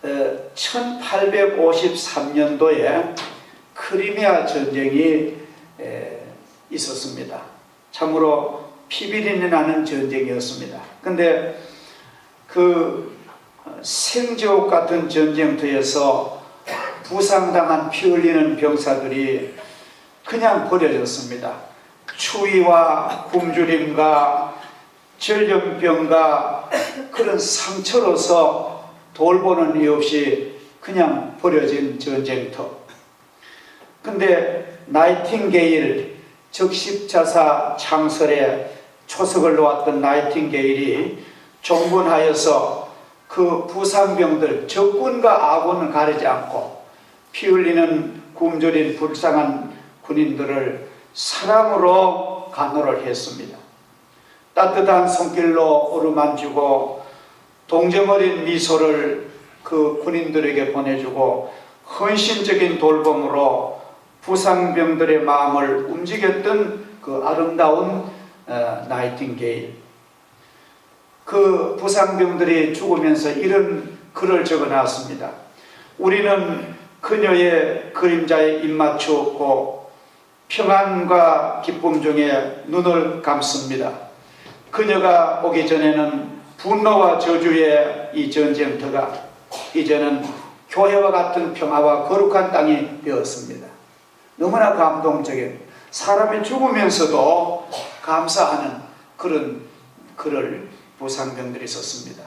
1853년도에 크리미아 전쟁이 있었습니다. 참으로 피비린내 나는 전쟁이었습니다. 근데 그 생지옥 같은 전쟁터에서 부상당한 피 흘리는 병사들이 그냥 버려졌습니다. 추위와 굶주림과 전염병과 그런 상처로서 돌보는 이 없이 그냥 버려진 전쟁터. 근데 나이팅게일 적십자사 창설에 초석을 놓았던 나이팅게일이 종군하여서 그 부상병들, 적군과 아군을 가리지 않고 피 흘리는 굶주린 불쌍한 군인들을 사랑으로 간호를 했습니다. 따뜻한 손길로 어루만지고 동정어린 미소를 그 군인들에게 보내주고 헌신적인 돌봄으로 부상병들의 마음을 움직였던 그 아름다운 나이팅게일. 그 부상병들이 죽으면서 이런 글을 적어놨습니다. 우리는 그녀의 그림자에 입맞추었고 평안과 기쁨 중에 눈을 감습니다. 그녀가 오기 전에는 분노와 저주의 이 전쟁터가 이제는 교회와 같은 평화와 거룩한 땅이 되었습니다. 너무나 감동적인, 사람이 죽으면서도 감사하는 그런 글을 부상병들이 썼습니다.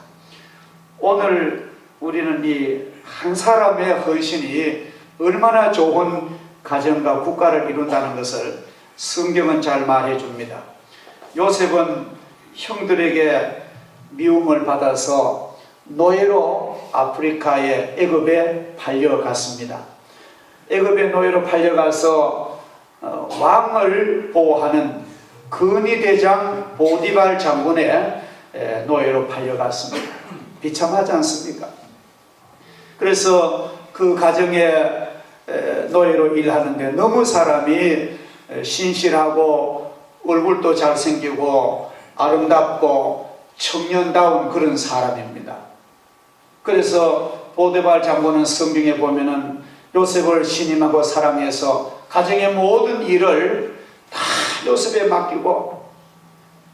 오늘 우리는 이 한 사람의 헌신이 얼마나 좋은 가정과 국가를 이룬다는 것을 성경은 잘 말해줍니다. 요셉은 형들에게 미움을 받아서 노예로 아프리카의 애굽에 팔려갔습니다. 애굽의 노예로 팔려가서 왕을 보호하는 근위대장 보디발 장군의 노예로 팔려갔습니다. 비참하지 않습니까? 그래서 그 가정에 노예로 일하는데 너무 사람이 신실하고 얼굴도 잘생기고 아름답고 청년다운 그런 사람입니다. 그래서 보디발 장군은 성경에 보면은 요셉을 신임하고 사랑해서 가정의 모든 일을 다 요셉에 맡기고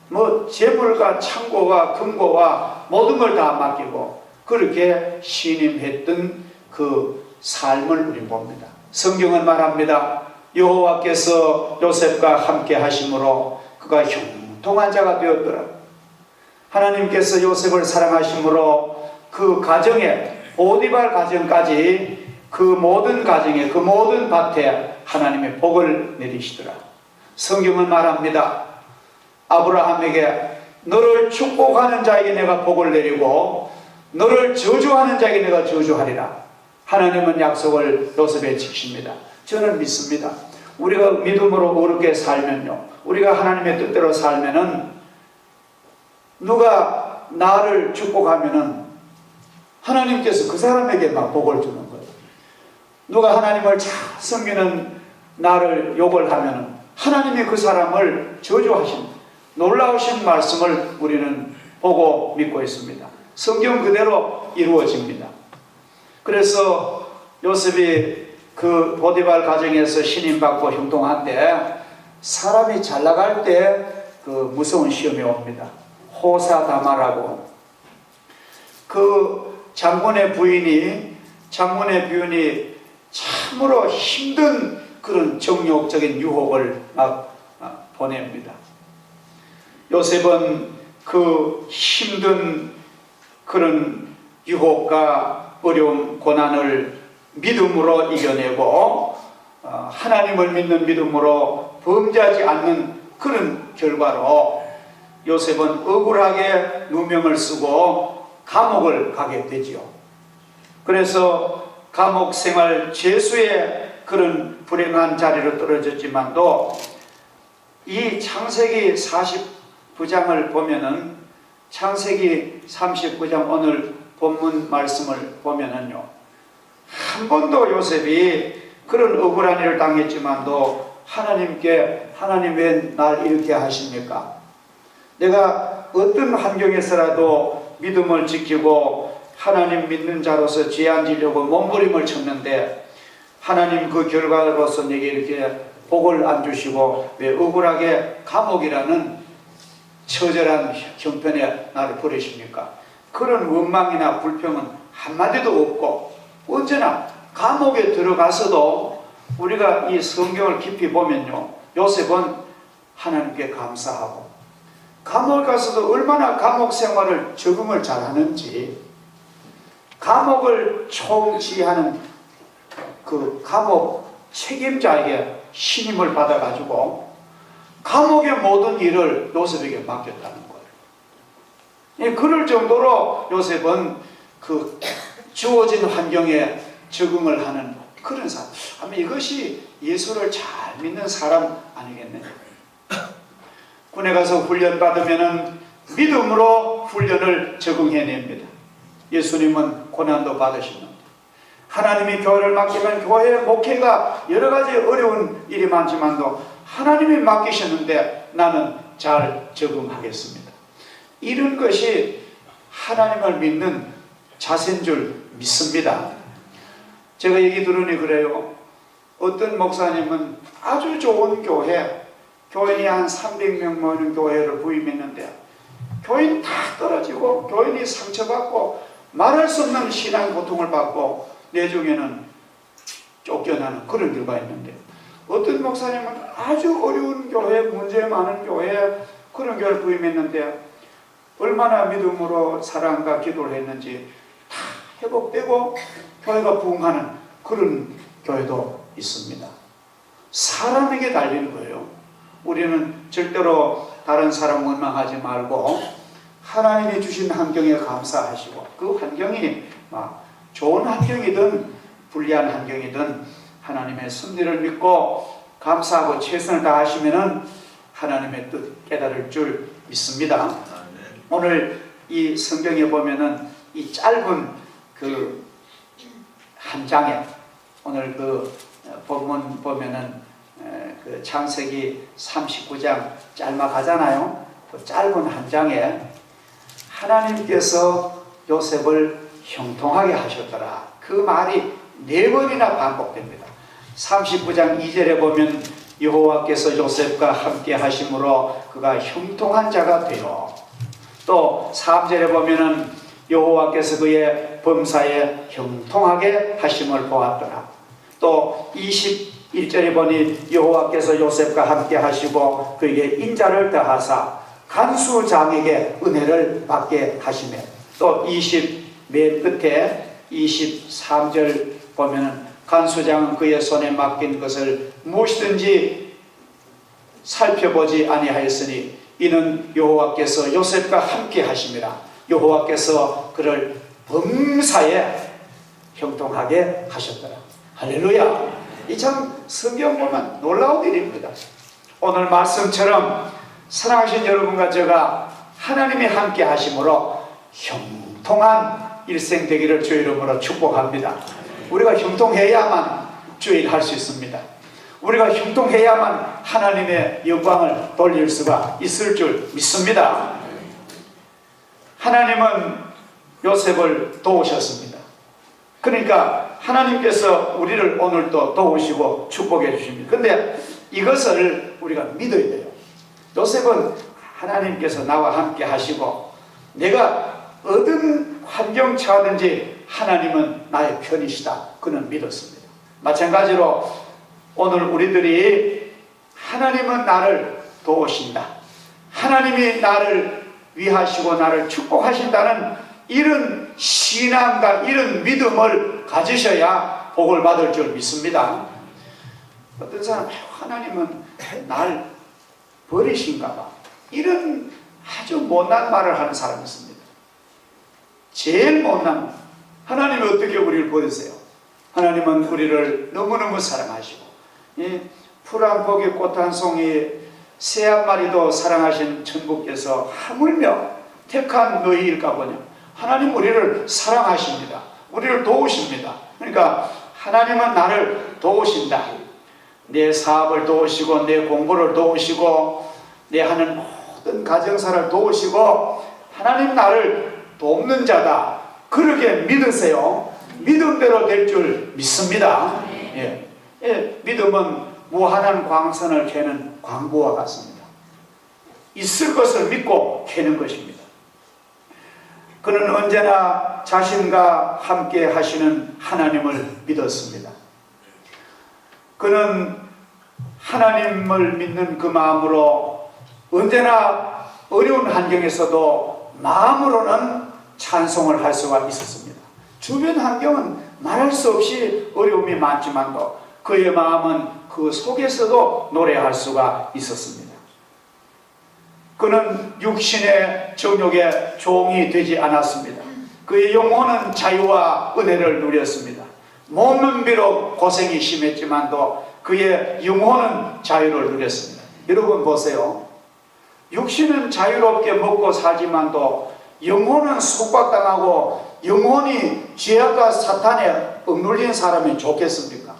뭐 재물과 창고와 금고와 모든 걸 다 맡기고 그렇게 신임했던 그 삶을 우리 봅니다. 성경은 말합니다. 여호와께서 요셉과 함께 하심으로 그가 형통한 자가 되었더라. 하나님께서 요셉을 사랑하심으로 그 가정에 보디발 가정까지 그 모든 가정에 그 모든 밭에 하나님의 복을 내리시더라. 성경은 말합니다. 아브라함에게 너를 축복하는 자에게 내가 복을 내리고 너를 저주하는 자에게 내가 저주하리라. 하나님은 약속을 요셉에 지키십니다. 저는 믿습니다. 우리가 믿음으로 어렵게 살면요, 우리가 하나님의 뜻대로 살면은 누가 나를 축복하면은 하나님께서 그 사람에게 막 복을 주는 거예요. 누가 하나님을 잘 섬기는 나를 욕을 하면은 하나님이 그 사람을 저주하신 놀라우신 말씀을 우리는 보고 믿고 있습니다. 성경 그대로 이루어집니다. 그래서 요셉이 그 보디발 가정에서 신임받고 형통한데 사람이 잘 나갈 때 그 무서운 시험이 옵니다. 호사다마라고. 그 장군의 부인이 참으로 힘든 그런 정욕적인 유혹을 막 보냅니다. 요셉은 그 힘든 그런 유혹과 어려움, 고난을 믿음으로 이겨내고 하나님을 믿는 믿음으로 범죄하지 않는 그런 결과로 요셉은 억울하게 누명을 쓰고 감옥을 가게 되지요. 그래서 감옥 생활 죄수의 그런 불행한 자리로 떨어졌지만도 이 창세기 49장을 보면은 창세기 39장 오늘 본문 말씀을 보면은요, 한 번도 요셉이 그런 억울한 일을 당했지만도 하나님께 하나님 왜 날 이렇게 하십니까? 내가 어떤 환경에서라도 믿음을 지키고 하나님 믿는 자로서 죄 안 지려고 몸부림을 쳤는데 하나님 그 결과로서 내게 이렇게 복을 안 주시고 왜 억울하게 감옥이라는 처절한 형편에 나를 버리십니까? 그런 원망이나 불평은 한마디도 없고 언제나 감옥에 들어가서도 우리가 이 성경을 깊이 보면요, 요셉은 하나님께 감사하고 감옥에 가서도 얼마나 감옥 생활을 적응을 잘하는지, 감옥을 총지하는 그 감옥 책임자에게 신임을 받아가지고 감옥의 모든 일을 요셉에게 맡겼다는 거예요. 그럴 정도로 요셉은 그 주어진 환경에 적응을 하는 그런 사람. 아마 이것이 예수를 잘 믿는 사람 아니겠네요. 군에 가서 훈련 받으면은 믿음으로 훈련을 적응해냅니다. 예수님은 고난도 받으시는데 하나님이 교회를 맡기면 교회 목회가 여러 가지 어려운 일이 많지만도 하나님이 맡기셨는데 나는 잘 적응하겠습니다. 이런 것이 하나님을 믿는 자세인 줄 믿습니다. 제가 얘기 들으니 그래요. 어떤 목사님은 아주 좋은 교인이 한 300명 모이는 교회를 부임했는데 교인 다 떨어지고 교인이 상처받고 말할 수 없는 신앙 고통을 받고 내중에는 쫓겨나는 그런 경우가 있는데, 어떤 목사님은 아주 어려운 교회, 문제 많은 교회, 그런 교회를 부임했는데 얼마나 믿음으로 사랑과 기도를 했는지 다 회복되고 교회가 부흥하는 그런 교회도 있습니다. 사람에게 달리는 거예요. 우리는 절대로 다른 사람 원망하지 말고 하나님이 주신 환경에 감사하시고, 그 환경이 좋은 환경이든 불리한 환경이든 하나님의 섭리를 믿고 감사하고 최선을 다하시면은 하나님의 뜻 깨달을 줄 믿습니다. 오늘 이 성경에 보면은 이 짧은 그 한 장에, 오늘 그 본문 보면은 그 창세기 39장 짤막하잖아요. 그 짧은 한 장에 하나님께서 요셉을 형통하게 하셨더라, 그 말이 4번이나 반복됩니다. 39장 2절에 보면 여호와께서 요셉과 함께 하심으로 그가 형통한 자가 되어, 또 3절에 보면은 여호와께서 그의 범사에 형통하게 하심을 보았더라. 또 21절에 보니 여호와께서 요셉과 함께 하시고 그에게 인자를 더하사 간수장에게 은혜를 받게 하시며, 또 맨 끝에 23절 보면은 간수장은 그의 손에 맡긴 것을 무엇이든지 살펴보지 아니하였으니 이는 여호와께서 요셉과 함께 하심이라. 여호와께서 그를 범사에 형통하게 하셨더라. 할렐루야. 이 참 성경 보면 놀라운 일입니다. 오늘 말씀처럼 사랑하신 여러분과 제가 하나님이 함께 하심으로 형통한 일생 되기를 주 이름으로 축복합니다. 우리가 형통해야만 주일 할 수 있습니다. 우리가 형통해야만 하나님의 영광을 돌릴 수가 있을 줄 믿습니다. 하나님은 요셉을 도우셨습니다. 그러니까 하나님께서 우리를 오늘도 도우시고 축복해 주십니다. 그런데 이것을 우리가 믿어야 돼요. 요셉은 하나님께서 나와 함께 하시고 내가 어떤 환경 처하든지 하나님은 나의 편이시다, 그는 믿었습니다. 마찬가지로 오늘 우리들이 하나님은 나를 도우신다, 하나님이 나를 위하시고 나를 축복하신다는 이런 신앙과 이런 믿음을 가지셔야 복을 받을 줄 믿습니다. 어떤 사람은 하나님은 날 버리신가 봐, 이런 아주 못난 말을 하는 사람이 있습니다. 제일 못난, 하나님이 어떻게 우리를 버리세요? 하나님은 우리를 너무너무 사랑하시고 풀 한 포기 꽃 한 송이 새 한 마리도 사랑하신 천국께서 하물며 택한 너희일까 보냐. 하나님 우리를 사랑하십니다. 우리를 도우십니다. 그러니까 하나님은 나를 도우신다. 내 사업을 도우시고 내 공부를 도우시고 내 하는 모든 가정사를 도우시고 하나님 나를 돕는 자다. 그렇게 믿으세요. 믿음대로 될 줄 믿습니다. 예. 예, 믿음은 무한한 광선을 캐는 광부와 같습니다. 있을 것을 믿고 캐는 것입니다. 그는 언제나 자신과 함께 하시는 하나님을 믿었습니다. 그는 하나님을 믿는 그 마음으로 언제나 어려운 환경에서도 마음으로는 찬송을 할 수가 있었습니다. 주변 환경은 말할 수 없이 어려움이 많지만도 그의 마음은 그 속에서도 노래할 수가 있었습니다. 그는 육신의 정욕의 종이 되지 않았습니다. 그의 영혼은 자유와 은혜를 누렸습니다. 몸은 비록 고생이 심했지만도 그의 영혼은 자유를 누렸습니다. 여러분 보세요. 육신은 자유롭게 먹고 살지만도 영혼은 속박당하고 영혼이 죄악과 사탄에 억눌린 사람이 좋겠습니까?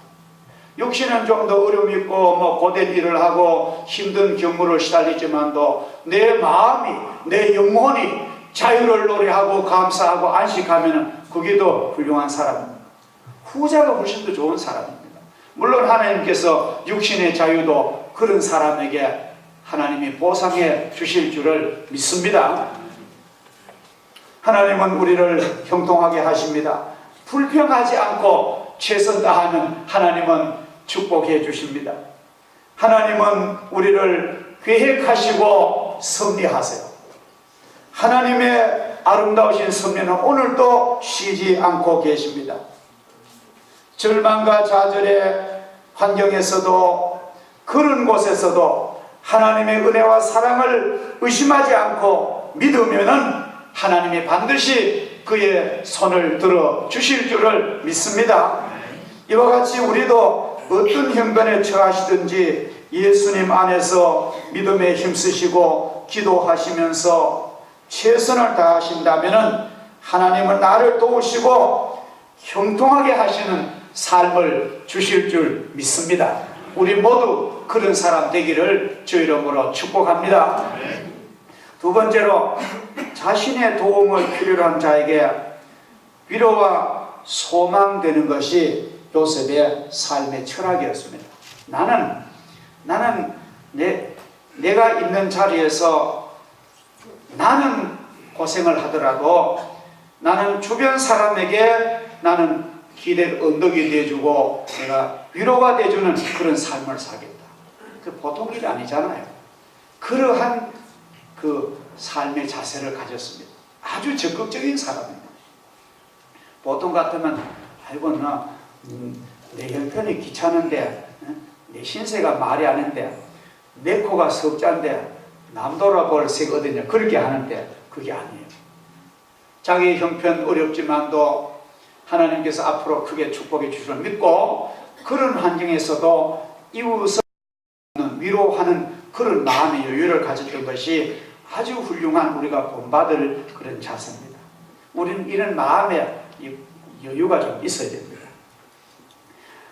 육신은 좀 더 어려움이 있고 고된 일을 하고 힘든 경무를 시달리지만도 내 마음이, 내 영혼이 자유를 노래하고 감사하고 안식하면 그게 더 훌륭한 사람입니다. 후자가 훨씬 더 좋은 사람입니다. 물론 하나님께서 육신의 자유도 그런 사람에게 하나님이 보상해 주실 줄을 믿습니다. 하나님은 우리를 형통하게 하십니다. 불평하지 않고 최선 다하는 하나님은 축복해 주십니다. 하나님은 우리를 계획하시고 섭리하세요. 하나님의 아름다우신 섭리는 오늘도 쉬지 않고 계십니다. 절망과 좌절의 환경에서도 그런 곳에서도 하나님의 은혜와 사랑을 의심하지 않고 믿으면은 하나님이 반드시 그의 손을 들어 주실 줄을 믿습니다. 이와 같이 우리도 어떤 형편에 처하시든지 예수님 안에서 믿음에 힘쓰시고 기도하시면서 최선을 다하신다면 하나님은 나를 도우시고 형통하게 하시는 삶을 주실 줄 믿습니다. 우리 모두 그런 사람 되기를 주 이름으로 축복합니다. 두 번째로 자신의 도움을 필요로 한 자에게 위로와 소망되는 것이 요셉의 삶의 철학이었습니다. 나는 내가 있는 자리에서 나는 고생을 하더라도 나는 주변 사람에게 나는 기댈 언덕이 되어주고 내가 위로가 되어주는 그런 삶을 살겠다. 그 보통 일이 아니잖아요. 그러한 그 삶의 자세를 가졌습니다. 아주 적극적인 사람입니다. 보통 같으면 아이고 내 형편이 귀찮은데 내 신세가 말이 아닌데 내 코가 석잔데 남 돌아볼 색 어디냐 그렇게 하는데 그게 아니에요. 자기 형편 어렵지만도 하나님께서 앞으로 크게 축복해 주시를 믿고 그런 환경에서도 이웃을 위로하는 그런 마음의 여유를 가졌던 것이 아주 훌륭한 우리가 본받을 그런 자세입니다. 우리는 이런 마음의 여유가 좀 있어야 됩니다.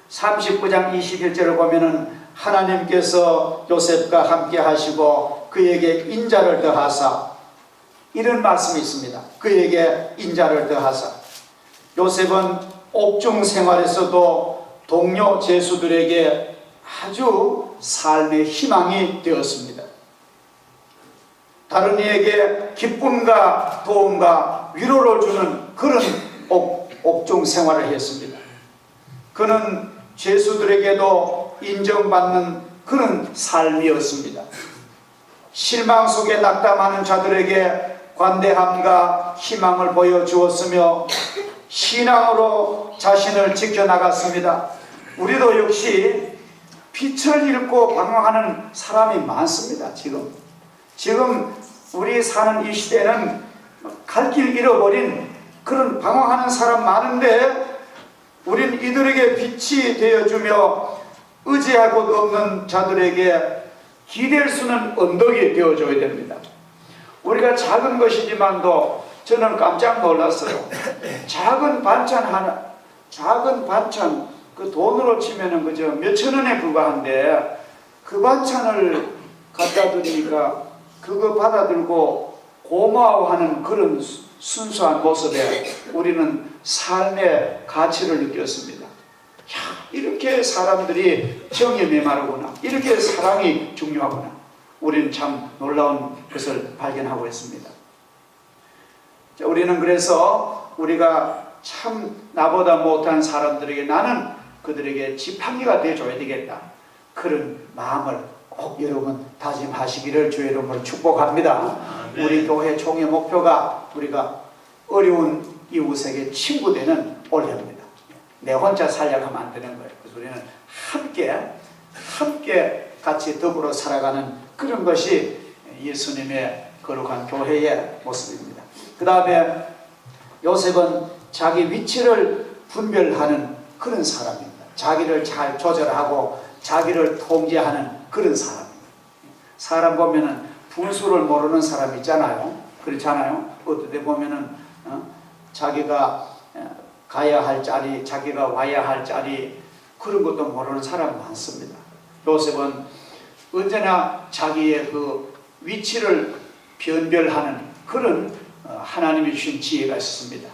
39장 21절을 보면은 하나님께서 요셉과 함께 하시고 그에게 인자를 더하사 이런 말씀이 있습니다. 그에게 인자를 더하사 요셉은 옥중 생활에서도 동료 제수들에게 아주 삶의 희망이 되었습니다. 다른 이에게 기쁨과 도움과 위로를 주는 그런 옥중 생활을 했습니다. 그는 제수들에게도 인정받는 그런 삶이었습니다. 실망 속에 낙담하는 자들에게 관대함과 희망을 보여주었으며 신앙으로 자신을 지켜나갔습니다. 우리도 역시 빛을 잃고 방황하는 사람이 많습니다. 지금 우리 사는 이 시대는 갈 길 잃어버린 그런 방황하는 사람 많은데 우린 이들에게 빛이 되어주며 의지할 곳 없는 자들에게 기댈 수는 언덕이 되어줘야 됩니다. 우리가 작은 것이지만도 저는 깜짝 놀랐어요. 작은 반찬 그 돈으로 치면은 그저 몇천 원에 불과한데 그 반찬을 갖다 드리니까 그거 받아들고 고마워하는 그런 순수한 모습에 우리는 삶의 가치를 느꼈습니다. 야, 이렇게 사람들이 정에 메마르구나. 이렇게 사랑이 중요하구나. 우리는 참 놀라운 것을 발견하고 있습니다. 자, 우리는 그래서 우리가 참 나보다 못한 사람들에게 나는 그들에게 지팡이가 되어줘야 되겠다. 그런 마음을 꼭 여러분 다짐하시기를 주의 이름으로 축복합니다. 우리 교회 총회 목표가 우리가 어려운 이웃에게 친구 되는 올해입니다. 내 혼자 살려가면 안 되는 거예요. 그래서 우리는 함께 같이 더불어 살아가는 그런 것이 예수님의 거룩한 교회의 모습입니다. 그 다음에 요셉은 자기 위치를 분별하는 그런 사람입니다. 자기를 잘 조절하고 자기를 통제하는 그런 사람입니다. 사람 보면은 분수를 모르는 사람 있잖아요. 그렇잖아요. 어떨 때 보면은 자기가 가야 할 자리, 자기가 와야 할 자리 그런 것도 모르는 사람 많습니다. 요셉은 언제나 자기의 그 위치를 변별하는 그런 하나님이 주신 지혜가 있었습니다.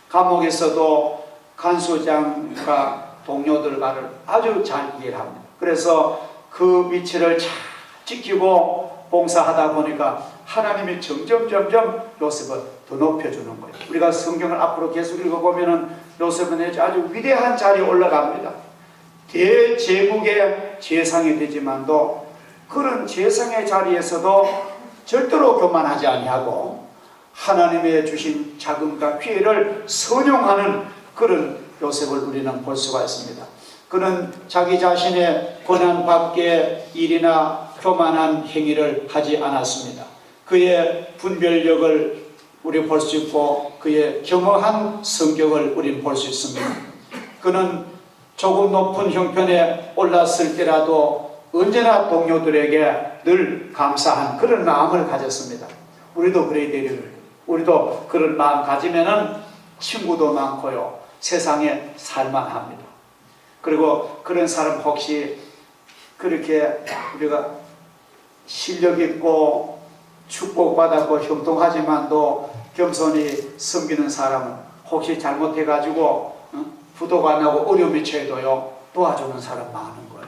감옥에서도 간수장과 동료들과를 아주 잘 이해를 합니다. 그래서 그 위치를 잘 지키고 봉사하다 보니까 하나님이 점점 요셉을 더 높여주는 거예요. 우리가 성경을 앞으로 계속 읽어보면은 요셉은 아주 위대한 자리에 올라갑니다. 대제국의 제상이 되지만도 그런 제상의 자리에서도 절대로 교만하지 아니하고 하나님의 주신 자금과 기회를 선용하는 그런 요셉을 우리는 볼 수가 있습니다. 그는 자기 자신의 고난밖에 일이나 교만한 행위를 하지 않았습니다. 그의 분별력을 우리 볼 수 있고 그의 겸허한 성격을 우리는 볼 수 있습니다. 그는 조금 높은 형편에 올랐을 때라도 언제나 동료들에게 늘 감사한 그런 마음을 가졌습니다. 우리도 그래야 되리를. 우리도 그런 마음 가지면은 친구도 많고요. 세상에 살만합니다. 그리고 그런 사람 혹시 그렇게 우리가 실력 있고 축복받았고 형통하지만도 겸손히 섬기는 사람은 혹시 잘못해가지고 부도가 안 나고 어려움에 처해도요 도와주는 사람 많은 거예요.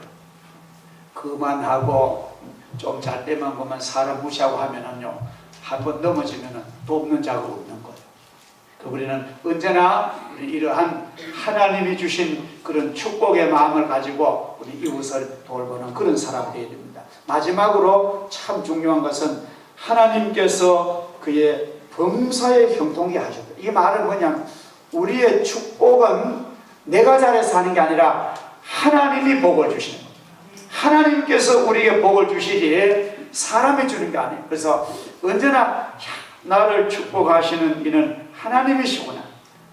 그만하고 좀 잘 때만 보면 사람 무시하고 하면은요 한번 넘어지면은 돕는 자가 없는 거예요. 우리는 언제나 이러한 하나님이 주신 그런 축복의 마음을 가지고 우리 이웃을 돌보는 그런 사람 되어야 됩니다. 마지막으로 참 중요한 것은 하나님께서 그의 범사에 형통케 하셨다. 이 말은 뭐냐? 우리의 축복은 내가 잘해서 하는 게 아니라 하나님이 복을 주시는 겁니다. 하나님께서 우리에게 복을 주시지 사람이 주는 게 아니에요. 그래서 언제나 나를 축복하시는 이는 하나님이시구나.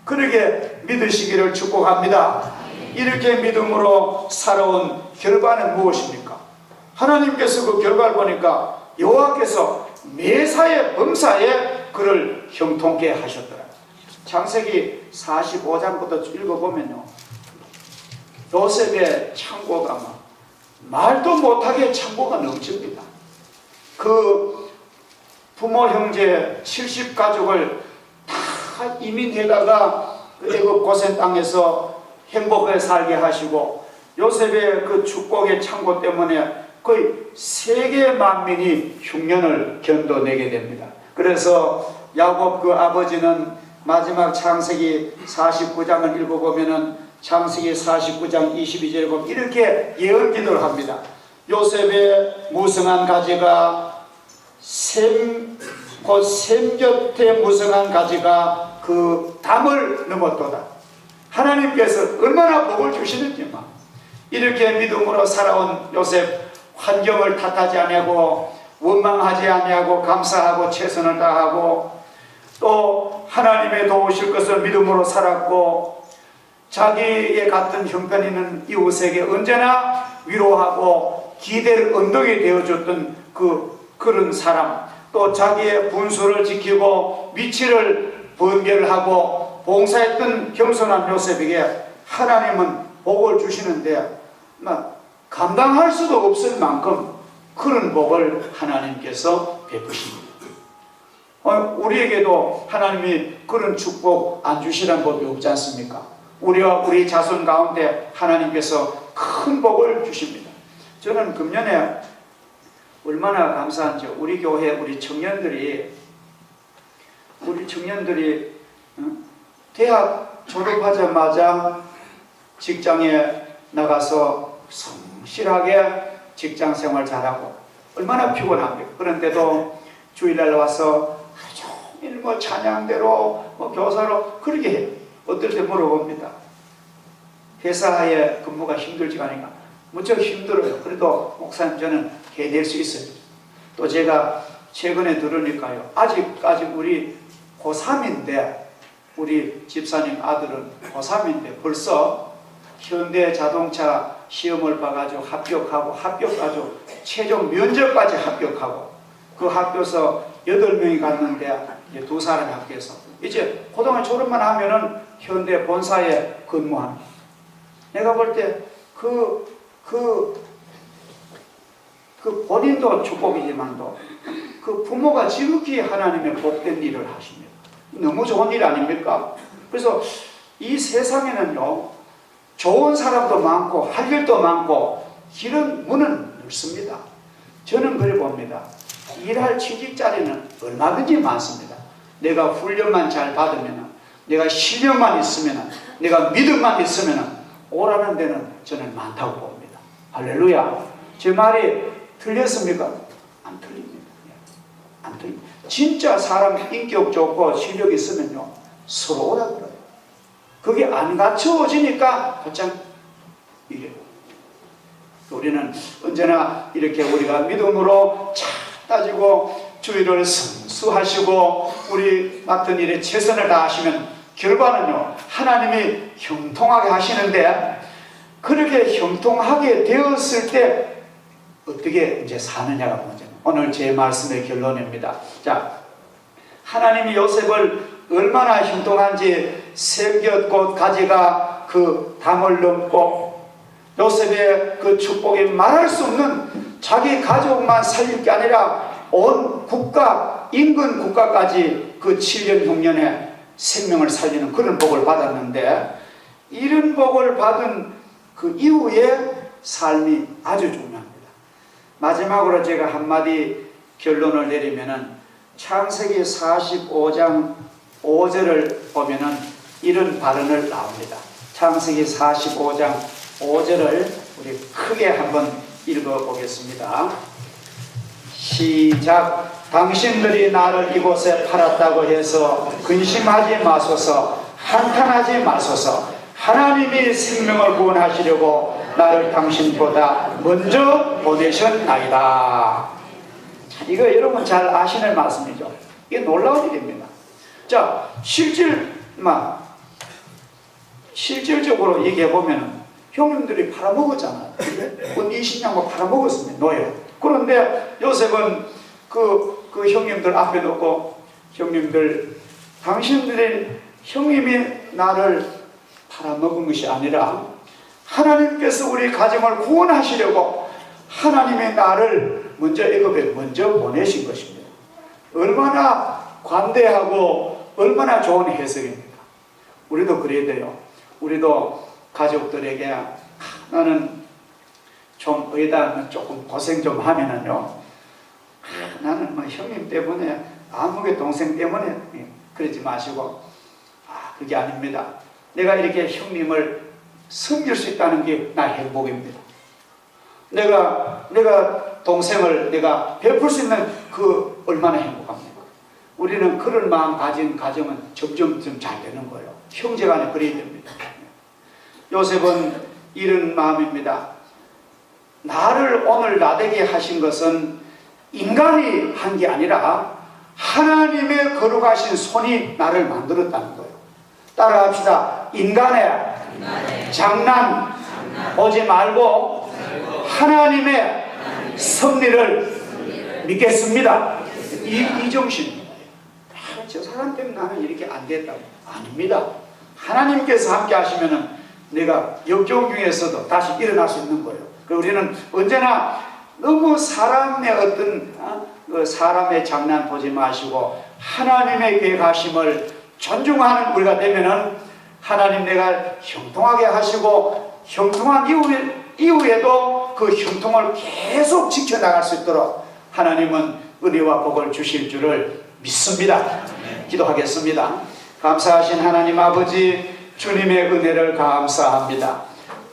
그렇게 믿으시기를 축복합니다. 이렇게 믿음으로 살아온 결과는 무엇입니까? 하나님께서 그 결과를 보니까 여호와께서 매사에 범사에 그를 형통케 하셨더라. 창세기 45장부터 읽어보면요 요셉의 창고가 말도 못하게 창고가 넘칩니다. 그 부모 형제 70가족을 다 이민해다가 애굽 고센 땅에서 행복하게 살게 하시고 요셉의 그 축복의 창고 때문에 거의 세계 만민이 흉년을 견뎌내게 됩니다. 그래서 야곱 그 아버지는 마지막 창세기 49장을 읽어보면은 창세기 49장 22절에 보면 이렇게 예언 기도를 합니다. 요셉의 무성한 가지가 곧 샘 곁에 무성한 가지가 그 담을 넘었도다. 하나님께서 얼마나 복을 주시는지만 이렇게 믿음으로 살아온 요셉 환경을 탓하지 아니하고 원망하지 아니하고 감사하고 최선을 다하고 또 하나님의 도우실 것을 믿음으로 살았고 자기의 같은 형편 있는 이웃에게 언제나 위로하고 기대를 언덕이 되어줬던 그런 사람 또 자기의 분수를 지키고 위치를 분별하고 봉사했던 겸손한 요셉에게 하나님은 복을 주시는데 감당할 수도 없을 만큼 그런 복을 하나님께서 베푸십니다. 우리에게도 하나님이 그런 축복 안 주시라는 법이 없지 않습니까? 우리와 우리 자손 가운데 하나님께서 큰 복을 주십니다. 저는 금년에 얼마나 감사한지 우리 교회 우리 청년들이 대학 졸업하자마자 직장에 나가서 성실하게 직장 생활 잘하고 얼마나 피곤합니까? 그런데도 주일날 와서 하루 종일 찬양대로 교사로 그렇게 해요. 어떨 때 물어봅니다. 회사에 근무가 힘들지가 않으니까 무척 힘들어요. 그래도 목사님 저는 해낼 수 있어요. 또 제가 최근에 들으니까요. 아직까지 우리 고3인데 우리 집사님 아들은 고3인데 벌써 현대자동차 시험을 봐가지고 합격하고 최종 면접까지 합격하고 그 학교에서 8명이 갔는데 이제 2사람이 합격해서 이제 고등학교 졸업만 하면은 현대 본사에 근무합니다. 내가 볼 때 본인도 축복이지만도 그 부모가 지극히 하나님의 복된 일을 하십니다. 너무 좋은 일 아닙니까? 그래서 이 세상에는요, 좋은 사람도 많고 할 일도 많고 길은 문은 넓습니다. 저는 그래 봅니다. 일할 취직 자리는 얼마든지 많습니다. 내가 훈련만 잘 받으면, 내가 실력만 있으면, 내가 믿음만 있으면 오라는 데는 저는 많다고 봅니다. 할렐루야. 제 말이 틀렸습니까? 안 틀립니다. 안 틀립니다. 진짜 사람 인격 좋고 실력 있으면요 서로 오라 그래요. 그게 안 갖춰지니까 곧장 이래요. 우리는 언제나 이렇게 우리가 믿음으로 잘 따지고 주의를 성수하시고 우리 맡은 일에 최선을 다하시면 결과는요 하나님이 형통하게 하시는데, 그렇게 형통하게 되었을 때 어떻게 이제 사느냐가 문제입니다. 오늘 제 말씀의 결론입니다. 자, 하나님이 요셉을 얼마나 형통한지 샘곁 가지가 그 담을 넘고 요셉의 그 축복이 말할 수 없는 자기 가족만 살릴 게 아니라 온 국가, 인근 국가까지 그 7년 흉년에 생명을 살리는 그런 복을 받았는데, 이런 복을 받은 그 이후의 삶이 아주 중요합니다. 마지막으로 제가 한마디 결론을 내리면은 창세기 45장 5절을 보면은 이런 발언을 나옵니다. 창세기 45장 5절을 우리 크게 한번 읽어보겠습니다. 시작. 당신들이 나를 이곳에 팔았다고 해서 근심하지 마소서, 한탄하지 마소서. 하나님이 생명을 구원하시려고 나를 당신보다 먼저 보내셨나이다. 이거 여러분 잘 아시는 말씀이죠. 이게 놀라운 일입니다. 자, 실질적으로 얘기해보면 형님들이 팔아먹었잖아요. 그 20냥만 팔아먹었습니다. 노예. 그런데 요셉은 그 형님들 앞에 놓고, 형님들, 당신들이 형님이 나를 팔아먹은 것이 아니라 하나님께서 우리 가정을 구원하시려고 하나님이 나를 먼저 애굽에 먼저 보내신 것입니다. 얼마나 관대하고 얼마나 좋은 해석입니까? 우리도 그래야 돼요. 우리도 가족들에게 나는 좀 의다 조금 고생 좀 하면은요, 나는 뭐 형님 때문에 아무개 동생 때문에 그러지 마시고, 그게 아닙니다. 내가 이렇게 형님을 섬길 수 있다는 게 나 행복입니다. 내가 동생을 내가 베풀 수 있는 그 얼마나 행복합니까? 우리는 그런 마음 가진 가정은 점점 잘 되는 거예요. 형제간에 그래야 됩니다. 요셉은 이런 마음입니다. 나를 오늘 나되게 하신 것은 인간이 한 게 아니라 하나님의 거룩하신 손이 나를 만들었다는 거예요. 따라합시다. 인간의 장난 보지 말고 하나님의 섭리를 믿겠습니다. 이 정신. 저 사람 때문에 나는 이렇게 안 됐다고. 아닙니다. 하나님께서 함께 하시면은 내가 역경 중에서도 다시 일어날 수 있는 거예요. 우리는 언제나 너무 사람의 어떤 사람의 장난 보지 마시고 하나님의 계획하심을 존중하는 우리가 되면은 하나님 내가 형통하게 하시고 형통한 이후에도 그 형통을 계속 지켜나갈 수 있도록 하나님은 은혜와 복을 주실 줄을 믿습니다. 기도하겠습니다. 감사하신 하나님 아버지, 주님의 은혜를 감사합니다.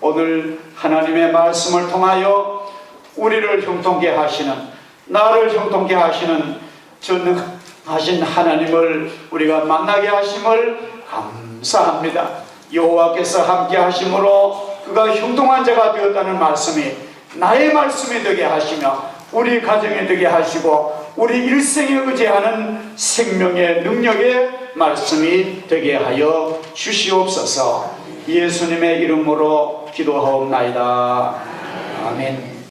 오늘 하나님의 말씀을 통하여 우리를 형통케 하시는, 나를 형통케 하시는 전능하신 하나님을 우리가 만나게 하심을 감사합니다. 여호와께서 함께 하심으로 그가 형통한 자가 되었다는 말씀이 나의 말씀이 되게 하시며 우리 가정에 되게 하시고 우리 일생에 의지하는 생명의 능력의 말씀이 되게 하여 주시옵소서. 예수님의 이름으로 기도하옵나이다. 아멘.